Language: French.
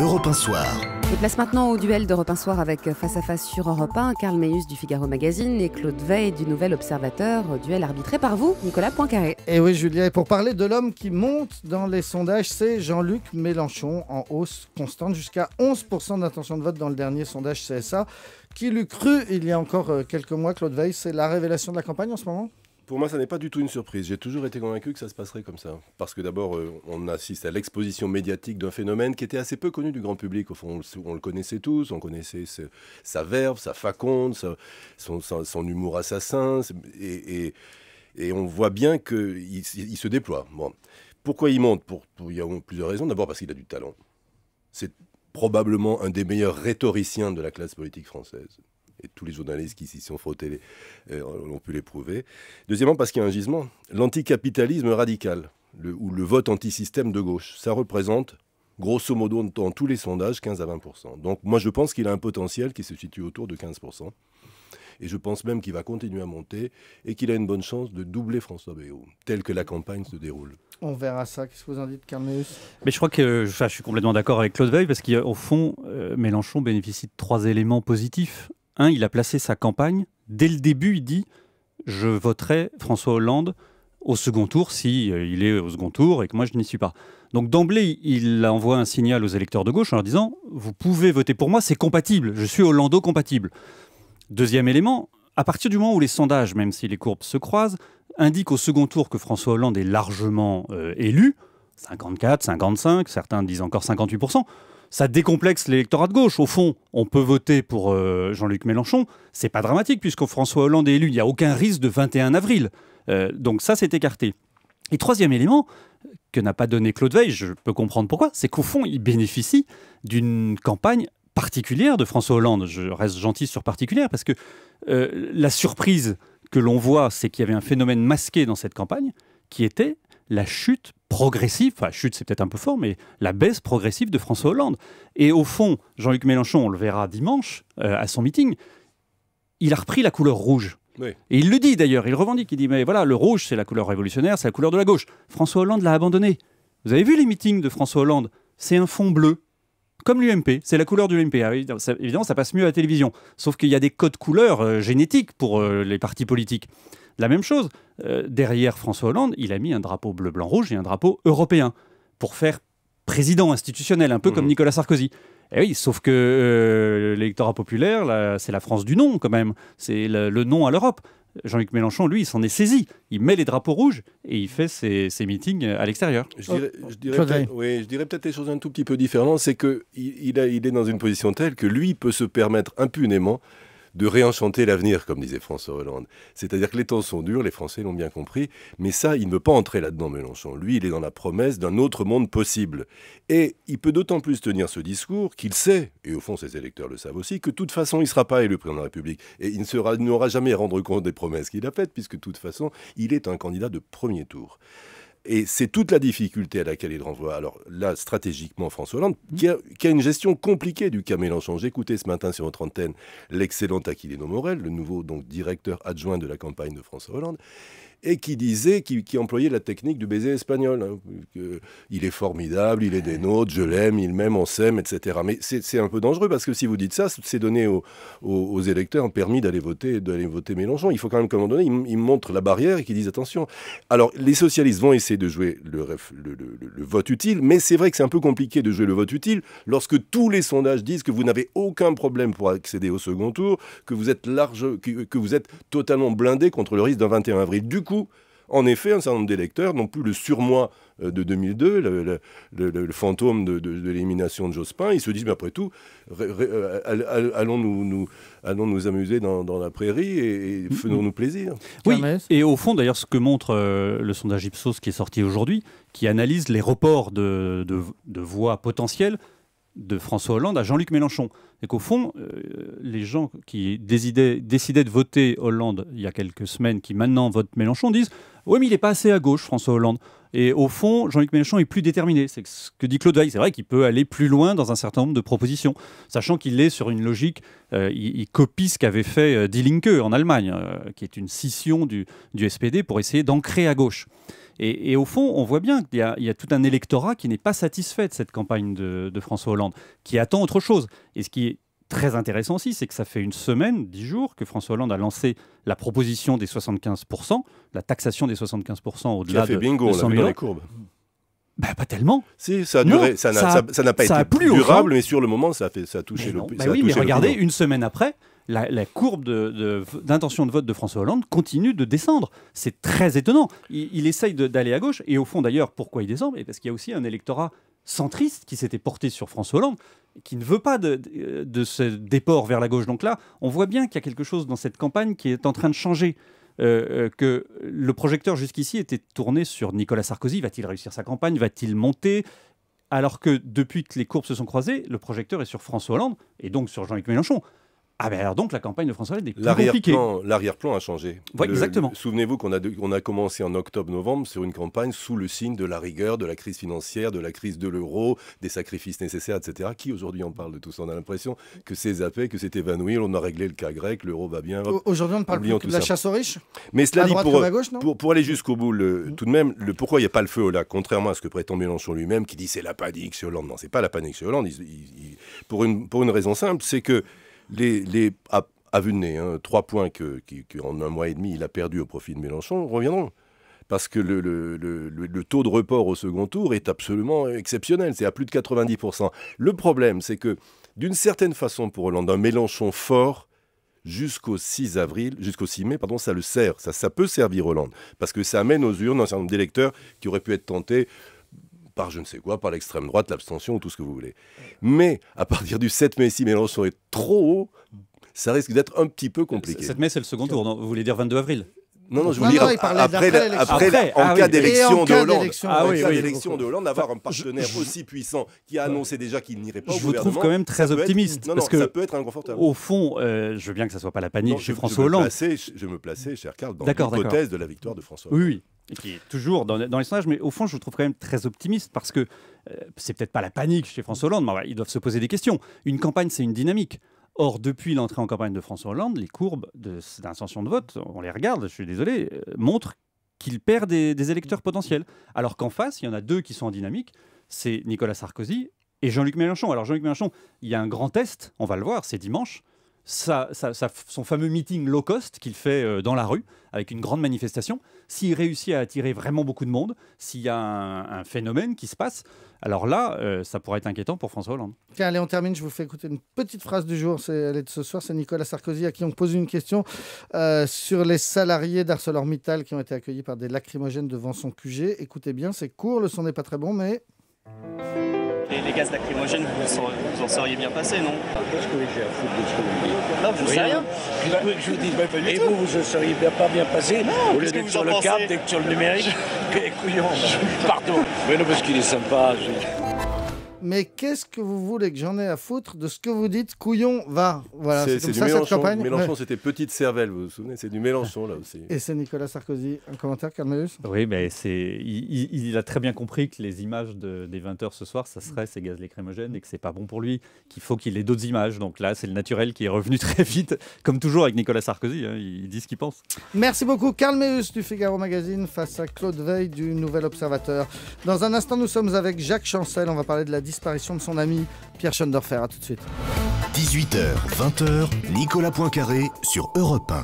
Europe 1 Soir. Et place maintenant au duel d'Europe 1 Soir avec Face à Face sur Europe 1, Karl Meeus du Figaro Magazine et Claude Veil du Nouvel Observateur. Duel arbitré par vous, Nicolas Poincaré. Et oui, Julia, et pour parler de l'homme qui monte dans les sondages, c'est Jean-Luc Mélenchon, en hausse constante, jusqu'à 11% d'intention de vote dans le dernier sondage CSA. Qui l'eût cru il y a encore quelques mois, Claude Veil, c'est la révélation de la campagne en ce moment ? Pour moi, ça n'est pas du tout une surprise. J'ai toujours été convaincu que ça se passerait comme ça. Parce que d'abord, on assiste à l'exposition médiatique d'un phénomène qui était assez peu connu du grand public. Au fond, on le connaissait tous. On connaissait sa verve, sa faconde, son humour assassin. Et on voit bien qu'il se déploie. Bon. Pourquoi il monte ? Il y a plusieurs raisons. D'abord parce qu'il a du talent. C'est probablement un des meilleurs rhétoriciens de la classe politique française. Et tous les journalistes qui s'y sont frottés ont pu l'éprouver. Deuxièmement, parce qu'il y a un gisement. L'anticapitalisme radical, ou le vote anti-système de gauche, ça représente, grosso modo, dans tous les sondages, 15 à 20%. Donc moi, je pense qu'il a un potentiel qui se situe autour de 15%. Et je pense même qu'il va continuer à monter et qu'il a une bonne chance de doubler François Bayrou, tel que la campagne se déroule. On verra ça. Qu'est-ce que vous en dites, Karl Meeus ? Mais je crois que je suis complètement d'accord avec Claude Veil, parce qu'au fond, Mélenchon bénéficie de 3 éléments positifs. Un, il a placé sa campagne. Dès le début, il dit « Je voterai François Hollande au second tour si il est au second tour et que moi, je n'y suis pas ». Donc d'emblée, il envoie un signal aux électeurs de gauche en leur disant « Vous pouvez voter pour moi, c'est compatible. Je suis Hollando-compatible ». Deuxième élément, à partir du moment où les sondages, même si les courbes se croisent, indiquent au second tour que François Hollande est largement élu, 54, 55, certains disent encore 58%, ça décomplexe l'électorat de gauche. Au fond, on peut voter pour Jean-Luc Mélenchon. C'est pas dramatique puisque François Hollande est élu. Il n'y a aucun risque de 21 avril. Donc ça, c'est écarté. Et troisième élément, que n'a pas donné Claude Veil, je peux comprendre pourquoi, c'est qu'au fond, il bénéficie d'une campagne particulière de François Hollande. Je reste gentil sur particulière parce que la surprise que l'on voit, c'est qu'il y avait un phénomène masqué dans cette campagne qui était la chute progressive, enfin chute c'est peut-être un peu fort, mais la baisse progressive de François Hollande. Et au fond, Jean-Luc Mélenchon, on le verra dimanche à son meeting, il a repris la couleur rouge. Oui. Et il le dit d'ailleurs, il revendique, il dit mais voilà, le rouge c'est la couleur révolutionnaire, c'est la couleur de la gauche. François Hollande l'a abandonné. Vous avez vu les meetings de François Hollande ? C'est un fond bleu, comme l'UMP, c'est la couleur de l'UMP. Évidemment, ça passe mieux à la télévision, sauf qu'il y a des codes couleurs génétiques pour les partis politiques. La même chose, derrière François Hollande, il a mis un drapeau bleu-blanc-rouge et un drapeau européen pour faire président institutionnel, un peu comme Nicolas Sarkozy. Et oui, sauf que l'électorat populaire, c'est la France du non quand même, c'est le non à l'Europe. Jean-Luc Mélenchon, lui, il s'en est saisi. Il met les drapeaux rouges et il fait ses meetings à l'extérieur. Je dirais peut-être les choses un tout petit peu différentes. C'est qu'il est dans une position telle que lui peut se permettre impunément de réenchanter l'avenir, comme disait François Hollande. C'est-à-dire que les temps sont durs, les Français l'ont bien compris, mais ça, il ne veut pas entrer là-dedans, Mélenchon. Lui, il est dans la promesse d'un autre monde possible. Et il peut d'autant plus tenir ce discours qu'il sait, et au fond ses électeurs le savent aussi, que de toute façon, il ne sera pas élu président de la République. Et il n'aura jamais à rendre compte des promesses qu'il a faites, puisque de toute façon, il est un candidat de premier tour. Et c'est toute la difficulté à laquelle il renvoie. Alors là, stratégiquement, François Hollande, qui a une gestion compliquée du cas Mélenchon. J'écoutais ce matin sur notre antenne l'excellent Aquilino Morel, le nouveau directeur adjoint de la campagne de François Hollande, et qui disait, qui employait la technique du baiser espagnol. Hein, il est formidable, il est des nôtres, je l'aime, il m'aime, on s'aime, etc. Mais c'est un peu dangereux parce que si vous dites ça, c'est donner aux électeurs un permis d'aller voter Mélenchon. Il faut quand même qu'à un moment donné, ils montrent la barrière et qu'ils disent attention. Alors, les socialistes vont essayer de jouer le vote utile, mais c'est vrai que c'est un peu compliqué de jouer le vote utile lorsque tous les sondages disent que vous n'avez aucun problème pour accéder au second tour, que vous êtes que vous êtes totalement blindé contre le risque d'un 21 avril. Du coup, en effet, un certain nombre d'électeurs n'ont plus le surmoi de 2002, le fantôme de l'élimination de Jospin. Ils se disent, mais après tout, allons nous amuser dans la prairie et faisons-nous plaisir. Oui, et au fond, d'ailleurs, ce que montre le sondage Ipsos qui est sorti aujourd'hui, qui analyse les reports de voix potentielles de François Hollande à Jean-Luc Mélenchon. Et qu'au fond, les gens qui décidaient de voter Hollande il y a quelques semaines, qui maintenant votent Mélenchon, disent « Oui, mais il n'est pas assez à gauche, François Hollande ». Et au fond, Jean-Luc Mélenchon est plus déterminé. C'est ce que dit Claude Veil. C'est vrai qu'il peut aller plus loin dans un certain nombre de propositions, sachant qu'il est sur une logique, il copie ce qu'avait fait Die Linke en Allemagne, qui est une scission du SPD pour essayer d'ancrer à gauche. Et au fond, on voit bien qu'il y a tout un électorat qui n'est pas satisfait de cette campagne de François Hollande, qui attend autre chose. Et ce qui est très intéressant aussi, c'est que ça fait une semaine, 10 jours, que François Hollande a lancé la proposition des 75%, la taxation des 75% au-delà de 100 000 bingo, on l'a vu dans les courbes. Bah, pas tellement. Si, ça a duré, ça n'a pas été durable, mais sur le moment, ça a touché le pays. Oui, mais regardez, une semaine après, la courbe d'intention de vote de François Hollande continue de descendre. C'est très étonnant. Il essaye d'aller à gauche, et au fond, d'ailleurs, pourquoi il descend ? Parce qu'il y a aussi un électorat centriste qui s'était porté sur François Hollande, qui ne veut pas de ce déport vers la gauche. Donc là, on voit bien qu'il y a quelque chose dans cette campagne qui est en train de changer. Que le projecteur jusqu'ici était tourné sur Nicolas Sarkozy. Va-t-il réussir sa campagne ? Va-t-il monter ? Alors que depuis que les courbes se sont croisées, le projecteur est sur François Hollande et donc sur Jean-Luc Mélenchon. Ah ben alors donc la campagne de François Hollande est plus compliquée. L'arrière-plan a changé. Ouais, exactement. Souvenez-vous qu'on a commencé en octobre-novembre sur une campagne sous le signe de la rigueur, de la crise financière, de la crise de l'euro, des sacrifices nécessaires, etc. Qui aujourd'hui en parle de tout ça ? On a l'impression que c'est zappé, que c'est évanoui, on a réglé le cas grec, l'euro va bien. Aujourd'hui on ne parle plus que de la chasse aux riches. Mais cela dit, pour aller jusqu'au bout, tout de même, pourquoi il n'y a pas le feu au lac, contrairement à ce que prétend Mélenchon lui-même, qui dit c'est la panique chez Hollande. Non, c'est pas la panique chez Hollande. Pour une raison simple, c'est que à vue de nez, 3 points qu'en un mois et demi il a perdu au profit de Mélenchon reviendront. Parce que le taux de report au second tour est absolument exceptionnel, c'est à plus de 90%. Le problème, c'est que d'une certaine façon pour Hollande, un Mélenchon fort jusqu'au 6 mai, ça le sert, ça peut servir Hollande. Parce que ça amène aux urnes un certain nombre d'électeurs qui auraient pu être tentés par je ne sais quoi, par l'extrême droite, l'abstention, tout ce que vous voulez. Mais à partir du 7 mai, si Mélenchon est trop haut, ça risque d'être un petit peu compliqué. 7 mai, c'est le second tour, non ? Vous voulez dire 22 avril ? Non, je veux dire, en cas d'élection de Hollande, de Hollande, avoir un partenaire aussi puissant qui a annoncé déjà qu'il n'irait pas au gouvernement. Je vous trouve quand même très optimiste. Parce que ça peut être inconfortable. Au fond, je veux bien que ça ne soit pas la panique chez François Hollande. Je me plaçais, cher Karl, dans l'hypothèse de la victoire de François Hollande. Oui. Et qui est toujours dans les sondages, mais au fond, je vous trouve quand même très optimiste parce que c'est peut-être pas la panique chez François Hollande, mais ils doivent se poser des questions. Une campagne, c'est une dynamique. Or, depuis l'entrée en campagne de François Hollande, les courbes d'intention de vote, on les regarde, je suis désolé, montrent qu'il perd des électeurs potentiels. Alors qu'en face, il y en a 2 qui sont en dynamique, c'est Nicolas Sarkozy et Jean-Luc Mélenchon. Alors Jean-Luc Mélenchon, il y a un grand test, on va le voir, c'est dimanche. Son fameux meeting low cost qu'il fait dans la rue, avec une grande manifestation, s'il réussit à attirer vraiment beaucoup de monde, s'il y a un phénomène qui se passe, alors là, ça pourrait être inquiétant pour François Hollande. Tiens, allez, on termine, je vous fais écouter une petite phrase du jour, elle est de ce soir, c'est Nicolas Sarkozy à qui on pose une question sur les salariés d'ArcelorMittal qui ont été accueillis par des lacrymogènes devant son QG. Écoutez bien, c'est court, le son n'est pas très bon, mais... Les gaz lacrymogènes, vous en seriez bien passé, non ? Qu'est-ce que j'ai à foutre de ce que vous dites ? Non, je sais rien. Je vous dis, et vous ne seriez pas bien passé au lieu d'être sur le câble, d'être sur le numérique. Couillon, pardon. Mais non, parce qu'il est sympa. Mais qu'est-ce que vous voulez que j'en ai à foutre de ce que vous dites ? Couillon, va. Voilà, c'est comme du ça Mélenchon, cette campagne. Mélenchon, c'était petite cervelle, vous vous souvenez ? C'est du Mélenchon, là aussi. Et c'est Nicolas Sarkozy. Un commentaire, Carl-Meus ? Oui, mais il a très bien compris que les images des 20h ce soir, ça serait ces gaz lacrymogènes et que c'est pas bon pour lui, qu'il faut qu'il ait d'autres images. Donc là, c'est le naturel qui est revenu très vite, comme toujours avec Nicolas Sarkozy. Il dit ce qu'il pense. Merci beaucoup, Carl-Meus du Figaro Magazine face à Claude Veil du Nouvel Observateur. Dans un instant, nous sommes avec Jacques Chancel. On va parler de la disparition de son ami Pierre Schoendoerfer. À tout de suite. 18h, 20h, Nicolas Poincaré sur Europe 1.